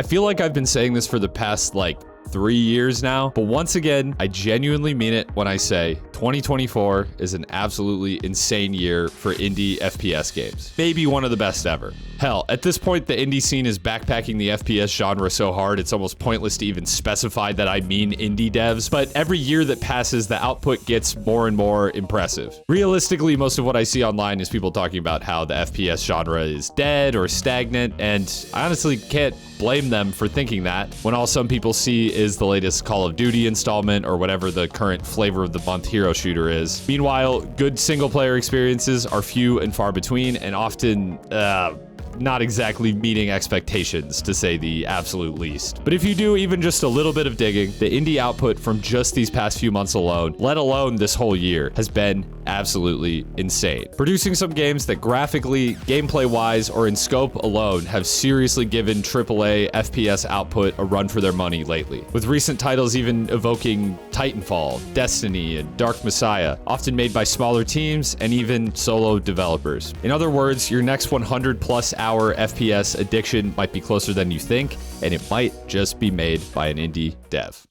I feel like I've been saying this for the past, like, 3 years now, but once again, I genuinely mean it when I say 2024 is an absolutely insane year for indie FPS games. Maybe one of the best ever. Hell, at this point, the indie scene is backpacking the FPS genre so hard, it's almost pointless to even specify that I mean indie devs, but every year that passes, the output gets more and more impressive. Realistically, most of what I see online is people talking about how the FPS genre is dead or stagnant, and I honestly can't blame them for thinking that, when all some people see is the latest Call of Duty installment or whatever the current flavor of the month hero shooter is. Meanwhile, good single-player experiences are few and far between, and often, not exactly meeting expectations, to say the absolute least. But if you do even just a little bit of digging, the indie output from just these past few months alone, let alone this whole year, has been absolutely insane. Producing some games that graphically, gameplay-wise, or in scope alone have seriously given AAA FPS output a run for their money lately, with recent titles even evoking Titanfall, Destiny, and Dark Messiah, often made by smaller teams and even solo developers. In other words, your next 100+ hour FPS addiction might be closer than you think, and it might just be made by an indie dev.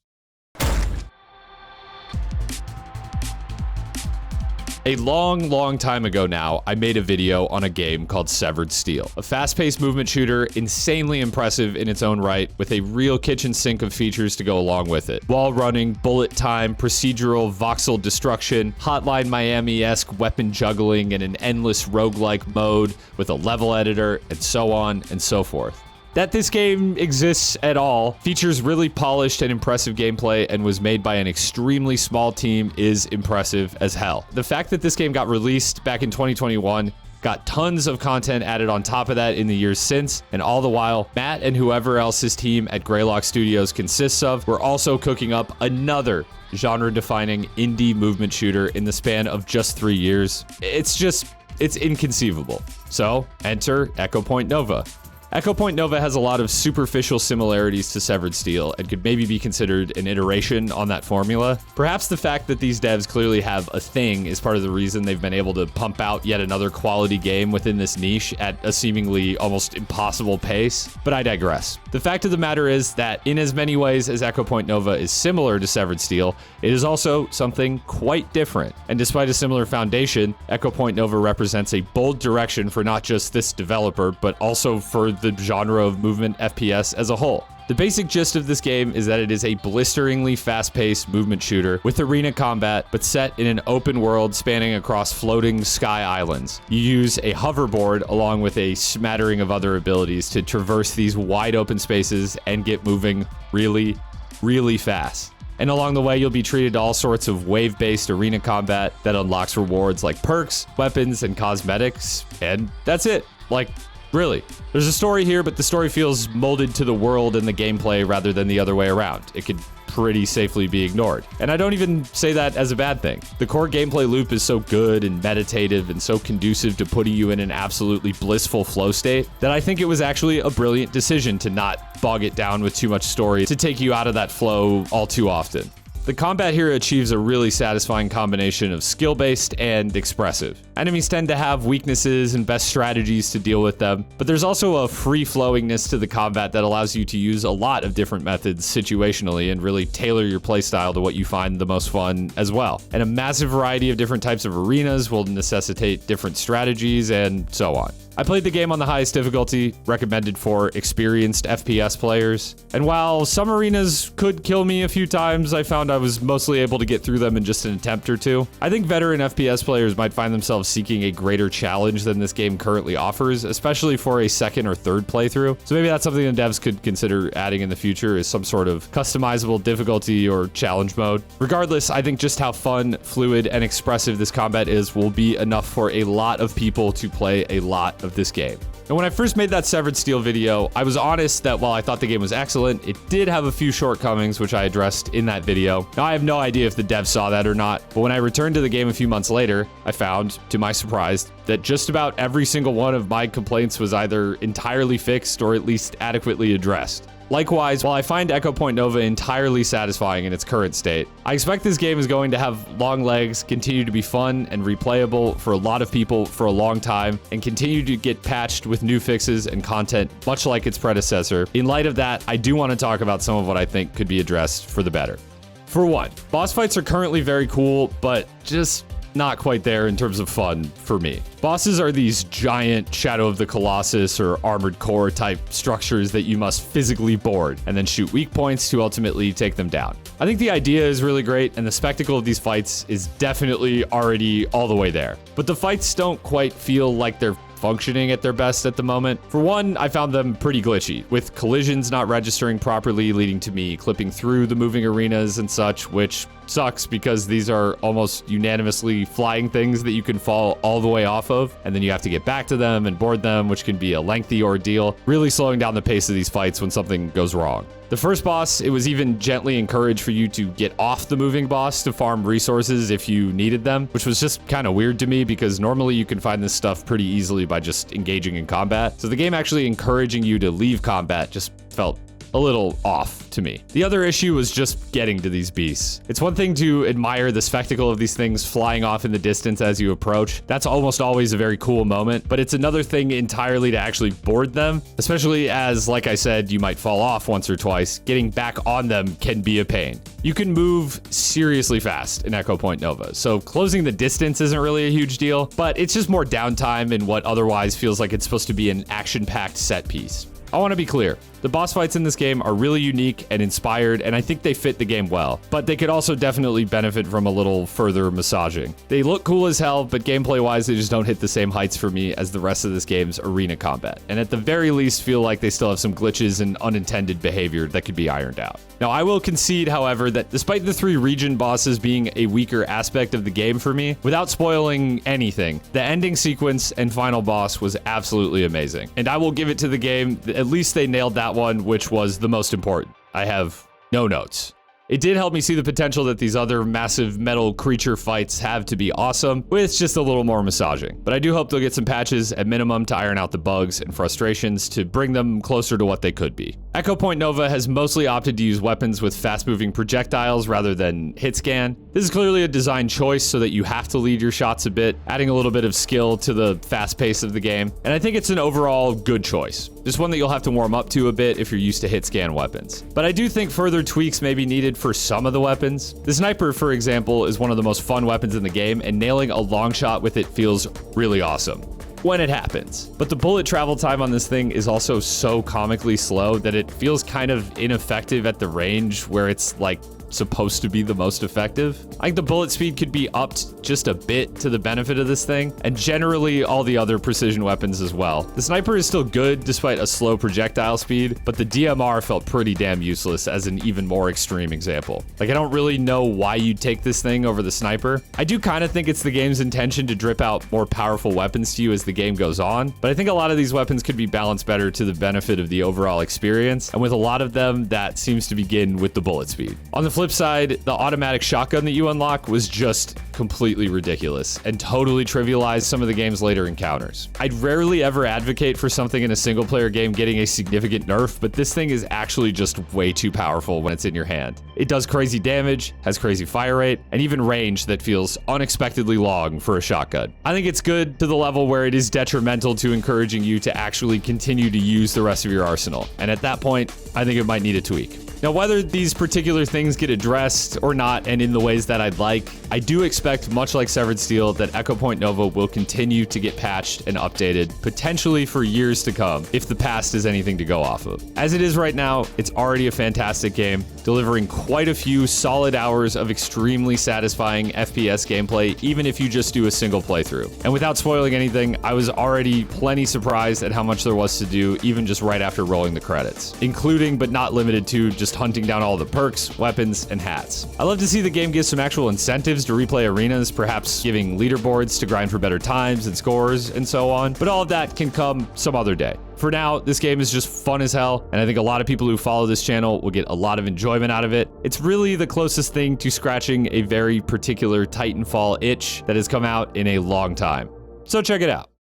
A long time ago now, I made a video on a game called Severed Steel, a fast-paced movement shooter, insanely impressive in its own right, with a real kitchen sink of features to go along with it. Wall running, bullet time, procedural voxel destruction, Hotline Miami-esque weapon juggling, and an endless roguelike mode with a level editor, and so on and so forth. That this game exists at all, features really polished and impressive gameplay, and was made by an extremely small team is impressive as hell. The fact that this game got released back in 2021, got tons of content added on top of that in the years since, and all the while, Matt and whoever else his team at Greylock Studios consists of were also cooking up another genre-defining indie movement shooter in the span of just 3 years. It's inconceivable. So, enter Echo Point Nova. Echo Point Nova has a lot of superficial similarities to Severed Steel and could maybe be considered an iteration on that formula. Perhaps the fact that these devs clearly have a thing is part of the reason they've been able to pump out yet another quality game within this niche at a seemingly almost impossible pace, but I digress. The fact of the matter is that in as many ways as Echo Point Nova is similar to Severed Steel, it is also something quite different. And despite a similar foundation, Echo Point Nova represents a bold direction for not just this developer, but also for the genre of movement FPS as a whole. The basic gist of this game is that it is a blisteringly fast-paced movement shooter with arena combat, but set in an open world spanning across floating sky islands. You use a hoverboard along with a smattering of other abilities to traverse these wide open spaces and get moving really fast. And along the way, you'll be treated to all sorts of wave-based arena combat that unlocks rewards like perks, weapons, and cosmetics, and that's it. Like, really. There's a story here, but the story feels molded to the world and the gameplay rather than the other way around. It could pretty safely be ignored. And I don't even say that as a bad thing. The core gameplay loop is so good and meditative and so conducive to putting you in an absolutely blissful flow state that I think it was actually a brilliant decision to not bog it down with too much story to take you out of that flow all too often. The combat here achieves a really satisfying combination of skill-based and expressive. Enemies tend to have weaknesses and best strategies to deal with them, but there's also a free-flowingness to the combat that allows you to use a lot of different methods situationally and really tailor your playstyle to what you find the most fun as well. And a massive variety of different types of arenas will necessitate different strategies and so on. I played the game on the highest difficulty, recommended for experienced FPS players. And while some arenas could kill me a few times, I found I was mostly able to get through them in just an attempt or two. I think veteran FPS players might find themselves seeking a greater challenge than this game currently offers, especially for a second or third playthrough. So maybe that's something the devs could consider adding in the future, is some sort of customizable difficulty or challenge mode. Regardless, I think just how fun, fluid, and expressive this combat is will be enough for a lot of people to play a lot of this game. And when I first made that Severed Steel video, I was honest that while I thought the game was excellent, it did have a few shortcomings, which I addressed in that video. Now, I have no idea if the devs saw that or not, but when I returned to the game a few months later, I found, to my surprise, that just about every single one of my complaints was either entirely fixed or at least adequately addressed. Likewise, while I find Echo Point Nova entirely satisfying in its current state, I expect this game is going to have long legs, continue to be fun and replayable for a lot of people for a long time, and continue to get patched with with new fixes and content, much like its predecessor. In light of that, I do want to talk about some of what I think could be addressed for the better. For one, boss fights are currently very cool, but just not quite there in terms of fun for me. Bosses are these giant Shadow of the Colossus or Armored Core type structures that you must physically board and then shoot weak points to ultimately take them down. I think the idea is really great and the spectacle of these fights is definitely already all the way there. But the fights don't quite feel like they're functioning at their best at the moment. For one, I found them pretty glitchy, with collisions not registering properly, leading to me clipping through the moving arenas and such, which sucks because these are almost unanimously flying things that you can fall all the way off of, and then you have to get back to them and board them, which can be a lengthy ordeal, really slowing down the pace of these fights when something goes wrong. The first boss, it was even gently encouraged for you to get off the moving boss to farm resources if you needed them, which was just kind of weird to me because normally you can find this stuff pretty easily by just engaging in combat. So the game actually encouraging you to leave combat just felt a little off to me. The other issue was just getting to these beasts. It's one thing to admire the spectacle of these things flying off in the distance as you approach. That's almost always a very cool moment, but it's another thing entirely to actually board them, especially as, like I said, you might fall off once or twice. Getting back on them can be a pain. You can move seriously fast in Echo Point Nova, so closing the distance isn't really a huge deal, but it's just more downtime in what otherwise feels like it's supposed to be an action-packed set piece. I want to be clear. The boss fights in this game are really unique and inspired, and I think they fit the game well, but they could also definitely benefit from a little further massaging. They look cool as hell, but gameplay-wise, they just don't hit the same heights for me as the rest of this game's arena combat, and at the very least feel like they still have some glitches and unintended behavior that could be ironed out. Now, I will concede, however, that despite the 3 region bosses being a weaker aspect of the game for me, without spoiling anything, the ending sequence and final boss was absolutely amazing, and I will give it to the game. At least they nailed that one, which was the most important. I have no notes. It did help me see the potential that these other massive metal creature fights have to be awesome, with just a little more massaging. But I do hope they'll get some patches at minimum to iron out the bugs and frustrations to bring them closer to what they could be. Echo Point Nova has mostly opted to use weapons with fast-moving projectiles rather than hit scan. This is clearly a design choice so that you have to lead your shots a bit, adding a little bit of skill to the fast pace of the game, and I think it's an overall good choice. Just one that you'll have to warm up to a bit if you're used to hit scan weapons. But I do think further tweaks may be needed for some of the weapons. The sniper, for example, is one of the most fun weapons in the game, and nailing a long shot with it feels really awesome when it happens. But the bullet travel time on this thing is also so comically slow that it feels kind of ineffective at the range where it's like supposed to be the most effective. I think the bullet speed could be upped just a bit to the benefit of this thing, and generally all the other precision weapons as well. The sniper is still good despite a slow projectile speed, but the DMR felt pretty damn useless as an even more extreme example. Like, I don't really know why you'd take this thing over the sniper. I do kind of think it's the game's intention to drip out more powerful weapons to you as the game goes on, but I think a lot of these weapons could be balanced better to the benefit of the overall experience, and with a lot of them, that seems to begin with the bullet speed. On the flip side, the automatic shotgun that you unlock was just completely ridiculous and totally trivialized some of the game's later encounters. I'd rarely ever advocate for something in a single player game getting a significant nerf, but this thing is actually just way too powerful when it's in your hand. It does crazy damage, has crazy fire rate, and even range that feels unexpectedly long for a shotgun. I think it's good to the level where it is detrimental to encouraging you to actually continue to use the rest of your arsenal, and at that point, I think it might need a tweak. Now, whether these particular things get addressed or not, and in the ways that I'd like, I do expect, much like Severed Steel, that Echo Point Nova will continue to get patched and updated, potentially for years to come, if the past is anything to go off of. As it is right now, it's already a fantastic game, delivering quite a few solid hours of extremely satisfying FPS gameplay, even if you just do a single playthrough. And without spoiling anything, I was already plenty surprised at how much there was to do, even just right after rolling the credits, including but not limited to just hunting down all the perks, weapons, and hats. I love to see the game give some actual incentives to replay arenas, perhaps giving leaderboards to grind for better times and scores and so on, but all of that can come some other day. For now, this game is just fun as hell, and I think a lot of people who follow this channel will get a lot of enjoyment out of it. It's really the closest thing to scratching a very particular Titanfall itch that has come out in a long time. So check it out.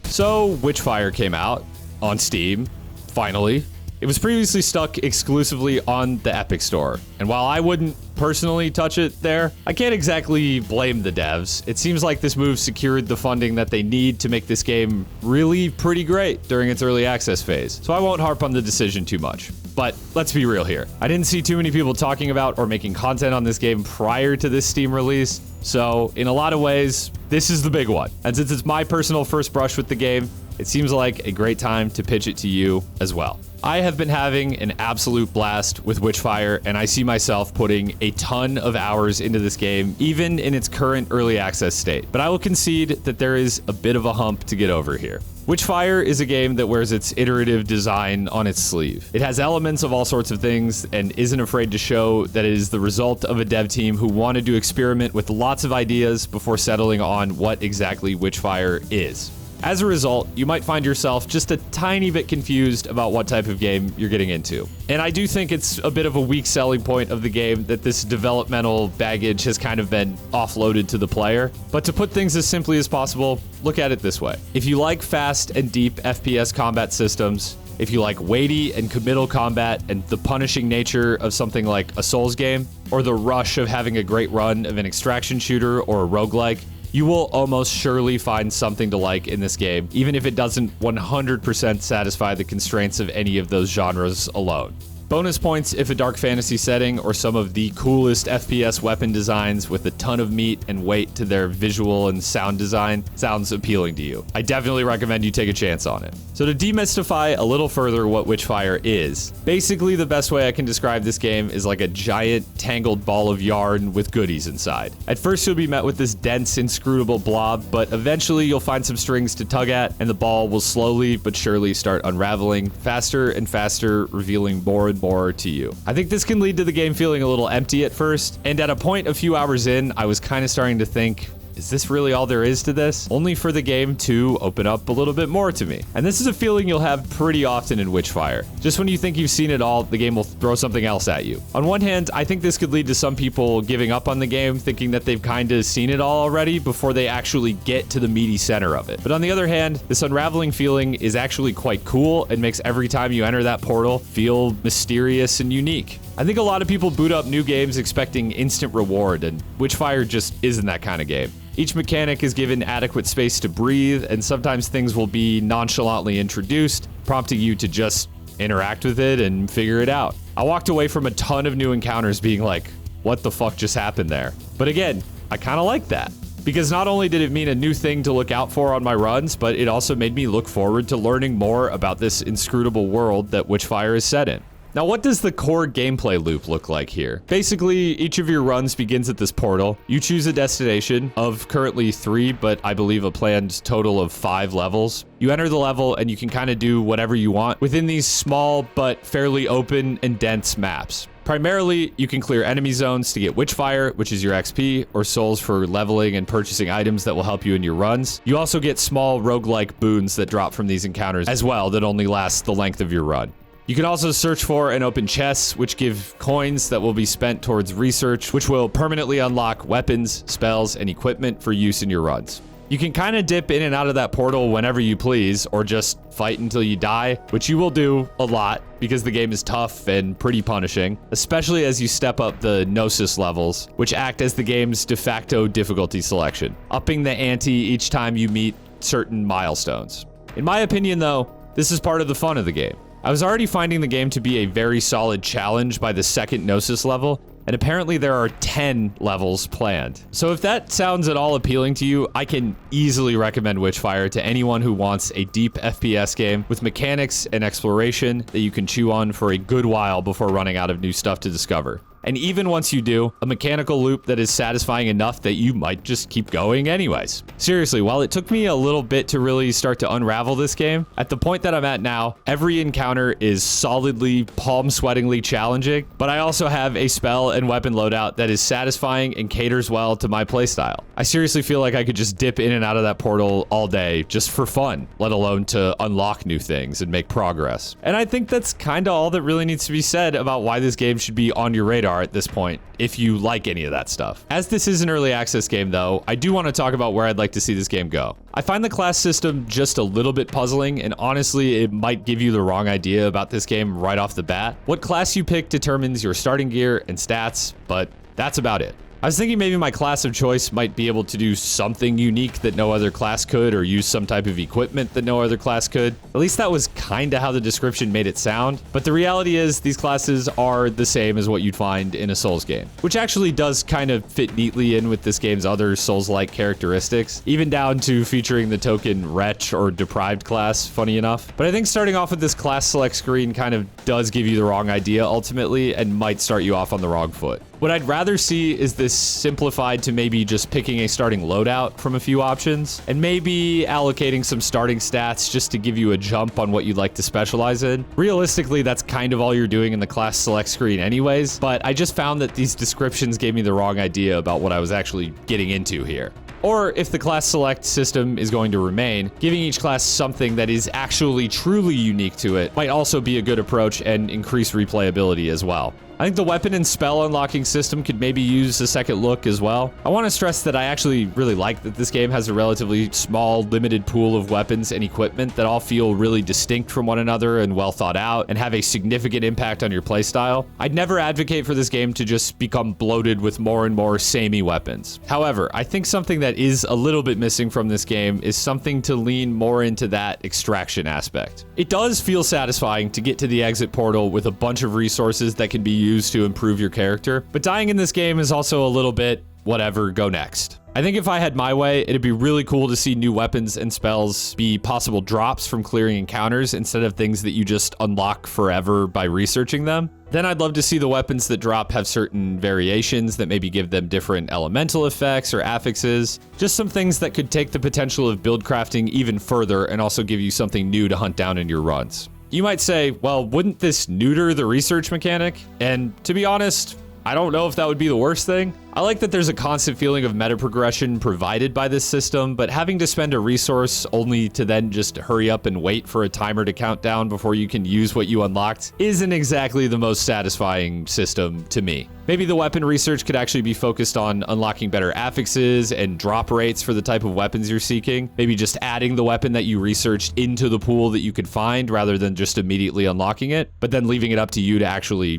So, Witchfire came out on Steam, finally. It was previously stuck exclusively on the Epic Store, and while I wouldn't personally touch it there, I can't exactly blame the devs. It seems like this move secured the funding that they need to make this game really pretty great during its early access phase, so I won't harp on the decision too much. But let's be real here. I didn't see too many people talking about or making content on this game prior to this Steam release, so in a lot of ways, this is the big one. And since it's my personal first brush with the game, it seems like a great time to pitch it to you as well. I have been having an absolute blast with Witchfire, and I see myself putting a ton of hours into this game, even in its current early access state. But I will concede that there is a bit of a hump to get over here. Witchfire is a game that wears its iterative design on its sleeve. It has elements of all sorts of things and isn't afraid to show that it is the result of a dev team who wanted to experiment with lots of ideas before settling on what exactly Witchfire is. As a result, you might find yourself just a tiny bit confused about what type of game you're getting into. And I do think it's a bit of a weak selling point of the game that this developmental baggage has kind of been offloaded to the player. But to put things as simply as possible, look at it this way. If you like fast and deep FPS combat systems, if you like weighty and committal combat and the punishing nature of something like a Souls game, or the rush of having a great run of an extraction shooter or a roguelike, you will almost surely find something to like in this game, even if it doesn't 100% satisfy the constraints of any of those genres alone. Bonus points if a dark fantasy setting or some of the coolest FPS weapon designs with a ton of meat and weight to their visual and sound design sounds appealing to you. I definitely recommend you take a chance on it. So to demystify a little further what Witchfire is, basically the best way I can describe this game is like a giant tangled ball of yarn with goodies inside. At first you'll be met with this dense, inscrutable blob, but eventually you'll find some strings to tug at and the ball will slowly but surely start unraveling faster and faster, revealing more and more to you. I think this can lead to the game feeling a little empty at first, and at a point a few hours in, I was kind of starting to think, is this really all there is to this? Only for the game to open up a little bit more to me. And this is a feeling you'll have pretty often in Witchfire. Just when you think you've seen it all, the game will throw something else at you. On one hand, I think this could lead to some people giving up on the game, thinking that they've kind of seen it all already before they actually get to the meaty center of it. But on the other hand, this unraveling feeling is actually quite cool and makes every time you enter that portal feel mysterious and unique. I think a lot of people boot up new games expecting instant reward, and Witchfire just isn't that kind of game. Each mechanic is given adequate space to breathe, and sometimes things will be nonchalantly introduced, prompting you to just interact with it and figure it out. I walked away from a ton of new encounters being like, what the fuck just happened there? But again, I kind of like that. Because not only did it mean a new thing to look out for on my runs, but it also made me look forward to learning more about this inscrutable world that Witchfire is set in. Now, what does the core gameplay loop look like here? Basically, each of your runs begins at this portal. You choose a destination of currently 3, but I believe a planned total of 5 levels. You enter the level and you can kind of do whatever you want within these small but fairly open and dense maps. Primarily, you can clear enemy zones to get Witchfire, which is your XP, or souls for leveling and purchasing items that will help you in your runs. You also get small roguelike boons that drop from these encounters as well that only last the length of your run. You can also search for and open chests, which give coins that will be spent towards research, which will permanently unlock weapons, spells, and equipment for use in your runs. You can kind of dip in and out of that portal whenever you please, or just fight until you die, which you will do a lot because the game is tough and pretty punishing, especially as you step up the Gnosis levels, which act as the game's de facto difficulty selection, upping the ante each time you meet certain milestones. In my opinion, though, this is part of the fun of the game. I was already finding the game to be a very solid challenge by the second Gnosis level, and apparently there are 10 levels planned. So if that sounds at all appealing to you, I can easily recommend Witchfire to anyone who wants a deep FPS game with mechanics and exploration that you can chew on for a good while before running out of new stuff to discover. And even once you do, a mechanical loop that is satisfying enough that you might just keep going anyways. Seriously, while it took me a little bit to really start to unravel this game, at the point that I'm at now, every encounter is solidly, palm-sweatingly challenging, but I also have a spell and weapon loadout that is satisfying and caters well to my playstyle. I seriously feel like I could just dip in and out of that portal all day just for fun, let alone to unlock new things and make progress. And I think that's kind of all that really needs to be said about why this game should be on your radar are at this point, if you like any of that stuff. As this is an early access game though, I do want to talk about where I'd like to see this game go. I find the class system just a little bit puzzling, and honestly, it might give you the wrong idea about this game right off the bat. What class you pick determines your starting gear and stats, but that's about it. I was thinking maybe my class of choice might be able to do something unique that no other class could, or use some type of equipment that no other class could. At least that was kinda how the description made it sound. But the reality is these classes are the same as what you'd find in a Souls game, which actually does kind of fit neatly in with this game's other Souls-like characteristics, even down to featuring the token Wretch or Deprived class, funny enough. But I think starting off with this class select screen kind of does give you the wrong idea ultimately, and might start you off on the wrong foot. What I'd rather see is this simplified to maybe just picking a starting loadout from a few options, and maybe allocating some starting stats just to give you a jump on what you'd like to specialize in. Realistically, that's kind of all you're doing in the class select screen anyways, but I just found that these descriptions gave me the wrong idea about what I was actually getting into here. Or if the class select system is going to remain, giving each class something that is actually truly unique to it might also be a good approach and increase replayability as well. I think the weapon and spell unlocking system could maybe use a second look as well. I want to stress that I actually really like that this game has a relatively small, limited pool of weapons and equipment that all feel really distinct from one another and well thought out and have a significant impact on your playstyle. I'd never advocate for this game to just become bloated with more and more samey weapons. However, I think something that is a little bit missing from this game is something to lean more into that extraction aspect. It does feel satisfying to get to the exit portal with a bunch of resources that can be used to improve your character, but dying in this game is also a little bit whatever, go next. I think if I had my way, it'd be really cool to see new weapons and spells be possible drops from clearing encounters instead of things that you just unlock forever by researching them. Then I'd love to see the weapons that drop have certain variations that maybe give them different elemental effects or affixes. Just some things that could take the potential of build crafting even further and also give you something new to hunt down in your runs. You might say, well, wouldn't this neuter the research mechanic? And to be honest, I don't know if that would be the worst thing. I like that there's a constant feeling of meta progression provided by this system, but having to spend a resource only to then just hurry up and wait for a timer to count down before you can use what you unlocked isn't exactly the most satisfying system to me. Maybe the weapon research could actually be focused on unlocking better affixes and drop rates for the type of weapons you're seeking. Maybe just adding the weapon that you researched into the pool that you could find rather than just immediately unlocking it, but then leaving it up to you to actually,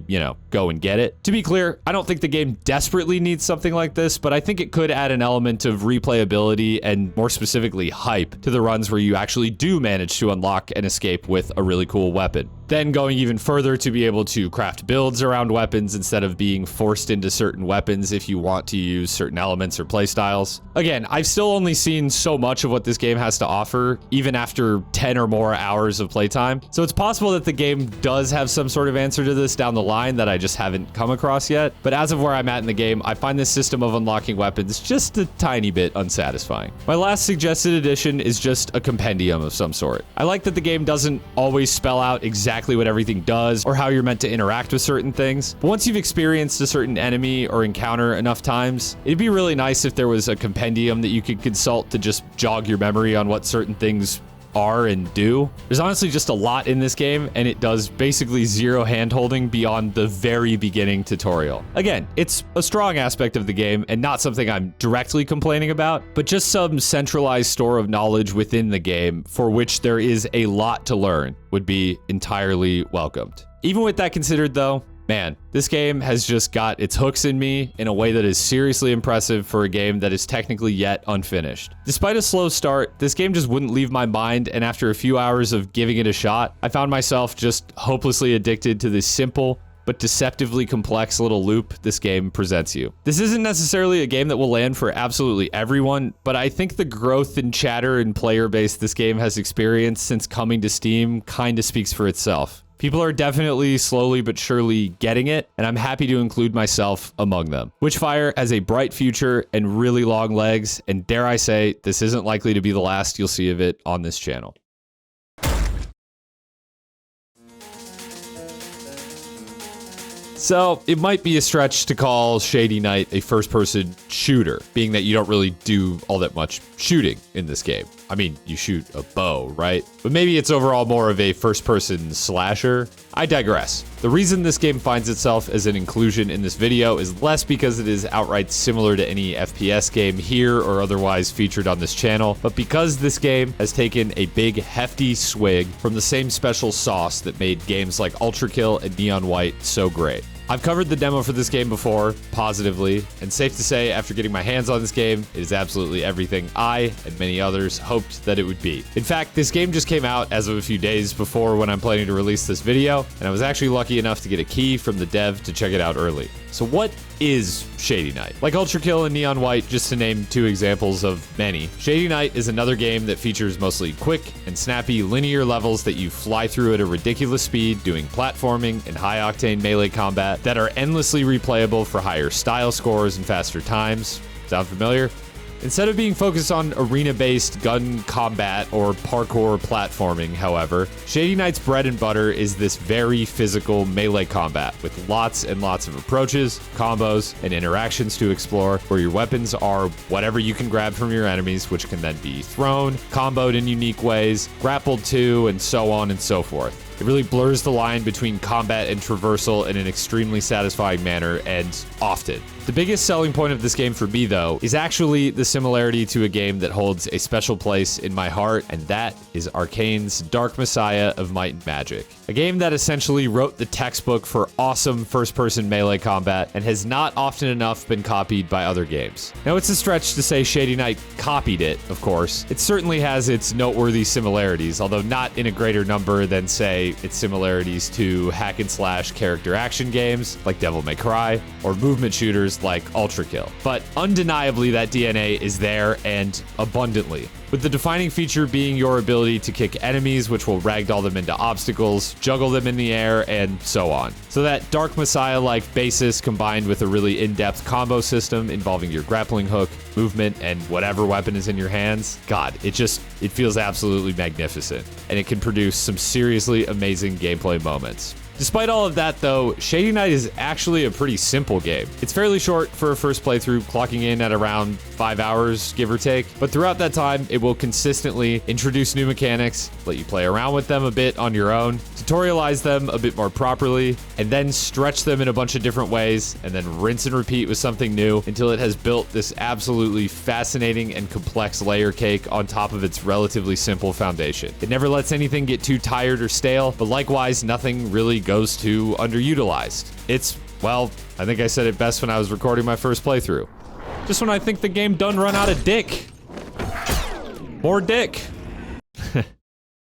go and get it. To be clear, I don't think the game desperately needs something like this, but I think it could add an element of replayability and more specifically hype to the runs where you actually do manage to unlock and escape with a really cool weapon. Then going even further to be able to craft builds around weapons instead of being forced into certain weapons if you want to use certain elements or playstyles. Again, I've still only seen so much of what this game has to offer, even after 10 or more hours of playtime. So it's possible that the game does have some sort of answer to this down the line that I just haven't come across yet. But as of where I'm at in the game, I find this system of unlocking weapons just a tiny bit unsatisfying. My last suggested addition is just a compendium of some sort. I like that the game doesn't always spell out exactly what everything does or how you're meant to interact with certain things. But once you've experienced a certain enemy or encounter enough times, it'd be really nice if there was a compendium that you could consult to just jog your memory on what certain things are and do. There's honestly just a lot in this game, and it does basically zero hand-holding beyond the very beginning tutorial. Again, it's a strong aspect of the game and not something I'm directly complaining about, but just some centralized store of knowledge within the game for which there is a lot to learn would be entirely welcomed. Even with that considered though, man, this game has just got its hooks in me in a way that is seriously impressive for a game that is technically yet unfinished. Despite a slow start, this game just wouldn't leave my mind, and after a few hours of giving it a shot, I found myself just hopelessly addicted to this simple but deceptively complex little loop this game presents you. This isn't necessarily a game that will land for absolutely everyone, but I think the growth in chatter and player base this game has experienced since coming to Steam kinda speaks for itself. People are definitely slowly but surely getting it, and I'm happy to include myself among them. Witchfire has a bright future and really long legs, and dare I say, this isn't likely to be the last you'll see of it on this channel. So it might be a stretch to call Shady Knight a first-person shooter, being that you don't really do all that much shooting in this game. I mean, you shoot a bow, right? But maybe it's overall more of a first-person slasher. I digress. The reason this game finds itself as an inclusion in this video is less because it is outright similar to any FPS game here or otherwise featured on this channel, but because this game has taken a big, hefty swig from the same special sauce that made games like Ultrakill and Neon White so great. I've covered the demo for this game before, positively, and safe to say, after getting my hands on this game, it is absolutely everything I, and many others, hoped that it would be. In fact, this game just came out as of a few days before when I'm planning to release this video, and I was actually lucky enough to get a key from the dev to check it out early. So what is Shady Knight? Like Ultrakill and Neon White, just to name two examples of many, Shady Knight is another game that features mostly quick and snappy linear levels that you fly through at a ridiculous speed, doing platforming and high-octane melee combat that are endlessly replayable for higher style scores and faster times. Sound familiar? Instead of being focused on arena-based gun combat or parkour platforming, however, Shady Knight's bread and butter is this very physical melee combat with lots and lots of approaches, combos, and interactions to explore, where your weapons are whatever you can grab from your enemies, which can then be thrown, comboed in unique ways, grappled to, and so on and so forth. It really blurs the line between combat and traversal in an extremely satisfying manner, and often. The biggest selling point of this game for me, though, is actually the similarity to a game that holds a special place in my heart, and that is Arcane's Dark Messiah of Might and Magic. A game that essentially wrote the textbook for awesome first-person melee combat and has not often enough been copied by other games. Now, it's a stretch to say Shady Knight copied it, of course. It certainly has its noteworthy similarities, although not in a greater number than, say, its similarities to hack-and-slash character action games like Devil May Cry, or movement shooters like Ultrakill. But undeniably, that DNA is there, and abundantly, with the defining feature being your ability to kick enemies, which will ragdoll them into obstacles, juggle them in the air, and so on. So that Dark Messiah-like basis combined with a really in-depth combo system involving your grappling hook, movement, and whatever weapon is in your hands, God, it feels absolutely magnificent, and it can produce some seriously amazing gameplay moments. Despite all of that, though, Shady Knight is actually a pretty simple game. It's fairly short for a first playthrough, clocking in at around 5 hours, give or take. But throughout that time, it will consistently introduce new mechanics, let you play around with them a bit on your own, tutorialize them a bit more properly, and then stretch them in a bunch of different ways, and then rinse and repeat with something new until it has built this absolutely fascinating and complex layer cake on top of its relatively simple foundation. It never lets anything get too tired or stale, but likewise, nothing really goes too underutilized. It's, well, I think I said it best when I was recording my first playthrough. Just when I think the game done run out of dick. More dick.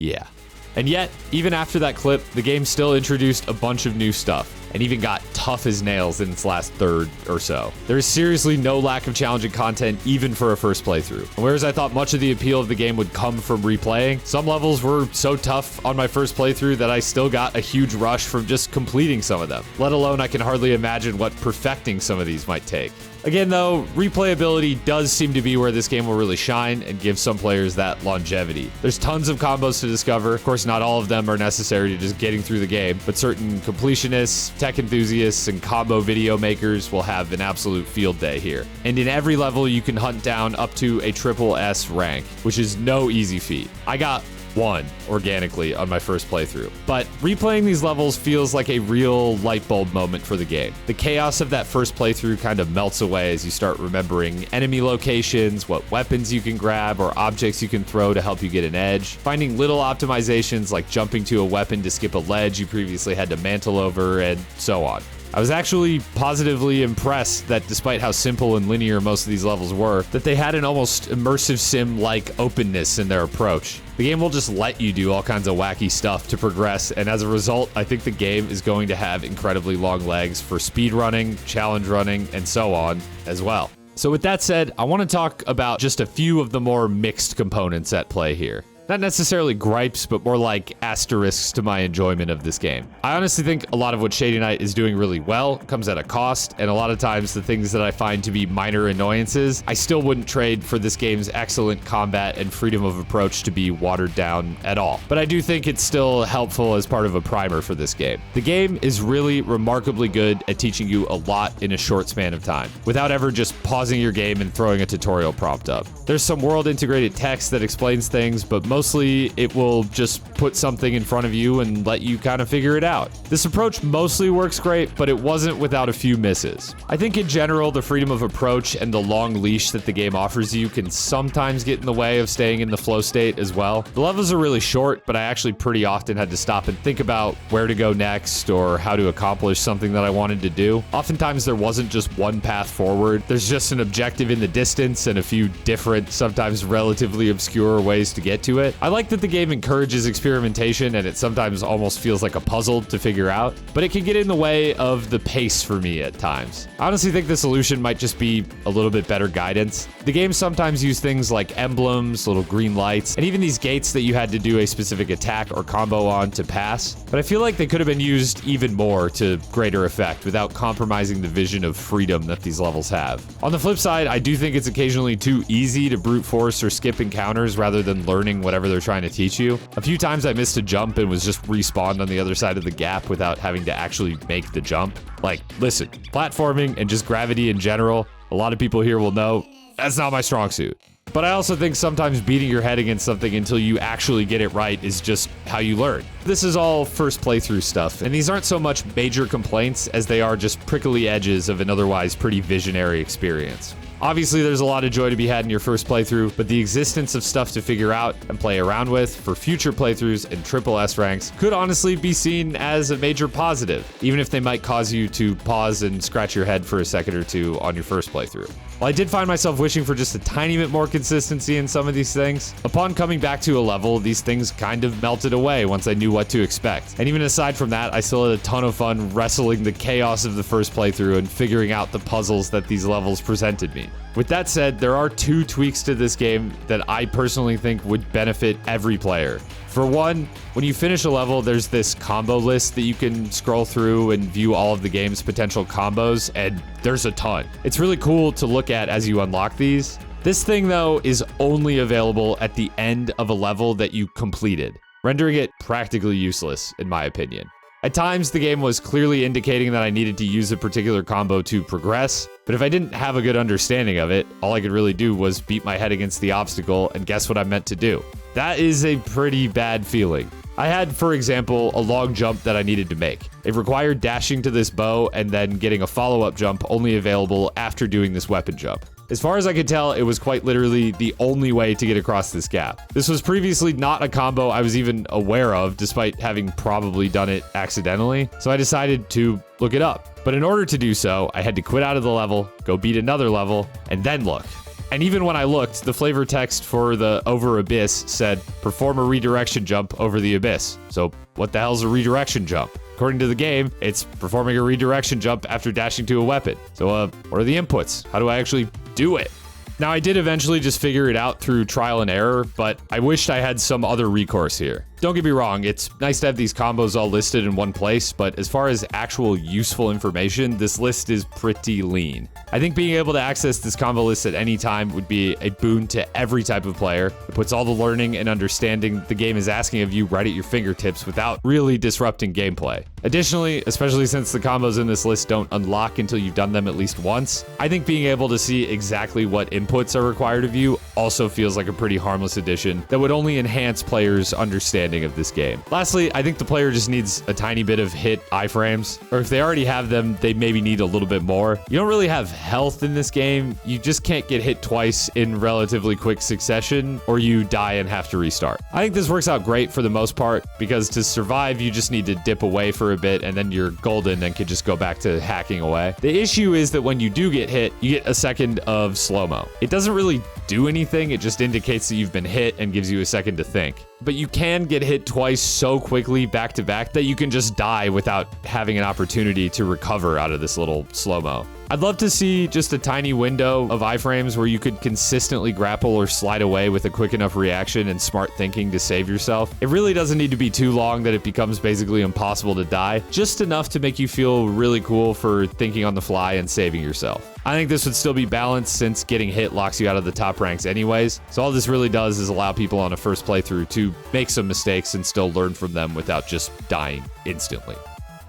Yeah. And yet, even after that clip, the game still introduced a bunch of new stuff, and even got tough as nails in its last third or so. There is seriously no lack of challenging content even for a first playthrough. And whereas I thought much of the appeal of the game would come from replaying, some levels were so tough on my first playthrough that I still got a huge rush from just completing some of them. Let alone I can hardly imagine what perfecting some of these might take. Again, though, replayability does seem to be where this game will really shine and give some players that longevity. There's tons of combos to discover. Of course, not all of them are necessary to just getting through the game, but certain completionists, tech enthusiasts, and combo video makers will have an absolute field day here. And in every level, you can hunt down up to a triple S rank, which is no easy feat. I got 1 organically on my first playthrough. But replaying these levels feels like a real light bulb moment for the game. The chaos of that first playthrough kind of melts away as you start remembering enemy locations, what weapons you can grab or objects you can throw to help you get an edge, finding little optimizations like jumping to a weapon to skip a ledge you previously had to mantle over, and so on. I was actually positively impressed that despite how simple and linear most of these levels were, that they had an almost immersive sim-like openness in their approach. The game will just let you do all kinds of wacky stuff to progress, and as a result, I think the game is going to have incredibly long legs for speedrunning, challenge running, and so on as well. So with that said, I want to talk about just a few of the more mixed components at play here. Not necessarily gripes, but more like asterisks to my enjoyment of this game. I honestly think a lot of what Shady Knight is doing really well comes at a cost, and a lot of times the things that I find to be minor annoyances, I still wouldn't trade for this game's excellent combat and freedom of approach to be watered down at all. But I do think it's still helpful as part of a primer for this game. The game is really remarkably good at teaching you a lot in a short span of time, without ever just pausing your game and throwing a tutorial prompt up. There's some world integrated text that explains things, but mostly it will just put something in front of you and let you kind of figure it out. This approach mostly works great, but it wasn't without a few misses. I think in general, the freedom of approach and the long leash that the game offers you can sometimes get in the way of staying in the flow state as well. The levels are really short, but I actually pretty often had to stop and think about where to go next or how to accomplish something that I wanted to do. Oftentimes there wasn't just one path forward. There's just an objective in the distance and a few different, sometimes relatively obscure ways to get to it. I like that the game encourages experimentation and it sometimes almost feels like a puzzle to figure out, but it can get in the way of the pace for me at times. I honestly think the solution might just be a little bit better guidance. The game sometimes used things like emblems, little green lights, and even these gates that you had to do a specific attack or combo on to pass, but I feel like they could have been used even more to greater effect without compromising the vision of freedom that these levels have. On the flip side, I do think it's occasionally too easy to brute force or skip encounters rather than learning whatever they're trying to teach you. A few times I missed a jump and was just respawned on the other side of the gap without having to actually make the jump. Like, listen, platforming and just gravity in general, a lot of people here will know that's not my strong suit. But I also think sometimes beating your head against something until you actually get it right is just how you learn. This is all first playthrough stuff, and these aren't so much major complaints as they are just prickly edges of an otherwise pretty visionary experience. Obviously, there's a lot of joy to be had in your first playthrough, but the existence of stuff to figure out and play around with for future playthroughs and triple S ranks could honestly be seen as a major positive, even if they might cause you to pause and scratch your head for a second or two on your first playthrough. While I did find myself wishing for just a tiny bit more consistency in some of these things, upon coming back to a level, these things kind of melted away once I knew what to expect. And even aside from that, I still had a ton of fun wrestling the chaos of the first playthrough and figuring out the puzzles that these levels presented me. With that said, there are two tweaks to this game that I personally think would benefit every player. For one, when you finish a level, there's this combo list that you can scroll through and view all of the game's potential combos, and there's a ton. It's really cool to look at as you unlock these. This thing, though, is only available at the end of a level that you completed, rendering it practically useless, in my opinion. At times, the game was clearly indicating that I needed to use a particular combo to progress, but if I didn't have a good understanding of it, all I could really do was beat my head against the obstacle and guess what I meant to do. That is a pretty bad feeling. I had, for example, a long jump that I needed to make. It required dashing to this bow and then getting a follow-up jump only available after doing this weapon jump. As far as I could tell, it was quite literally the only way to get across this gap. This was previously not a combo I was even aware of, despite having probably done it accidentally, so I decided to look it up. But in order to do so, I had to quit out of the level, go beat another level, and then look. And even when I looked, the flavor text for the over abyss said, perform a redirection jump over the abyss. So what the hell's a redirection jump? According to the game, it's performing a redirection jump after dashing to a weapon. So what are the inputs? How do I actually do it? Now, I did eventually just figure it out through trial and error, but I wished I had some other recourse here. Don't get me wrong, it's nice to have these combos all listed in one place, but as far as actual useful information, this list is pretty lean. I think being able to access this combo list at any time would be a boon to every type of player. It puts all the learning and understanding the game is asking of you right at your fingertips without really disrupting gameplay. Additionally, especially since the combos in this list don't unlock until you've done them at least once, I think being able to see exactly what inputs are required of you also feels like a pretty harmless addition that would only enhance players' understanding of this game. Lastly, I think the player just needs a tiny bit of hit iframes, or if they already have them, they maybe need a little bit more. You don't really have health in this game. You just can't get hit twice in relatively quick succession, or you die and have to restart. I think this works out great for the most part, because to survive, you just need to dip away for a bit, and then you're golden and can just go back to hacking away. The issue is that when you do get hit, you get a second of slow-mo. It doesn't really do anything, it just indicates that you've been hit and gives you a second to think. But you can get hit twice so quickly back to back that you can just die without having an opportunity to recover out of this little slow-mo. I'd love to see just a tiny window of iframes where you could consistently grapple or slide away with a quick enough reaction and smart thinking to save yourself. It really doesn't need to be too long that it becomes basically impossible to die, just enough to make you feel really cool for thinking on the fly and saving yourself. I think this would still be balanced since getting hit locks you out of the top ranks anyways, so all this really does is allow people on a first playthrough to make some mistakes and still learn from them without just dying instantly.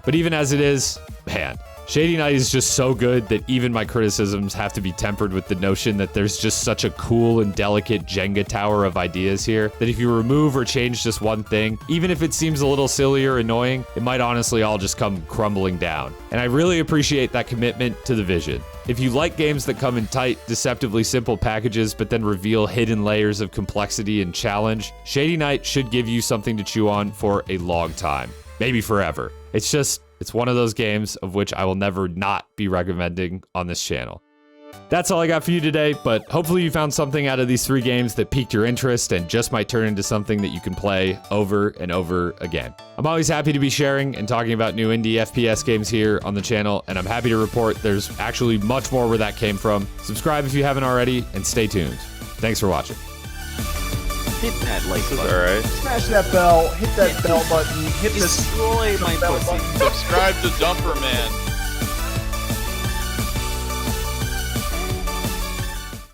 But even as it is, man, Shady Knight is just so good that even my criticisms have to be tempered with the notion that there's just such a cool and delicate Jenga tower of ideas here that if you remove or change just one thing, even if it seems a little silly or annoying, it might honestly all just come crumbling down. And I really appreciate that commitment to the vision. If you like games that come in tight, deceptively simple packages but then reveal hidden layers of complexity and challenge, Shady Knight should give you something to chew on for a long time. Maybe forever. It's one of those games of which I will never not be recommending on this channel. That's all I got for you today, but hopefully you found something out of these 3 games that piqued your interest and just might turn into something that you can play over and over again. I'm always happy to be sharing and talking about new indie FPS games here on the channel, and I'm happy to report there's actually much more where that came from. Subscribe if you haven't already, and stay tuned. Thanks for watching. Hit that like button. Alright. Smash that bell, hit that bell button, hit Destroy my bell pussy. button. Subscribe to Dumper Man.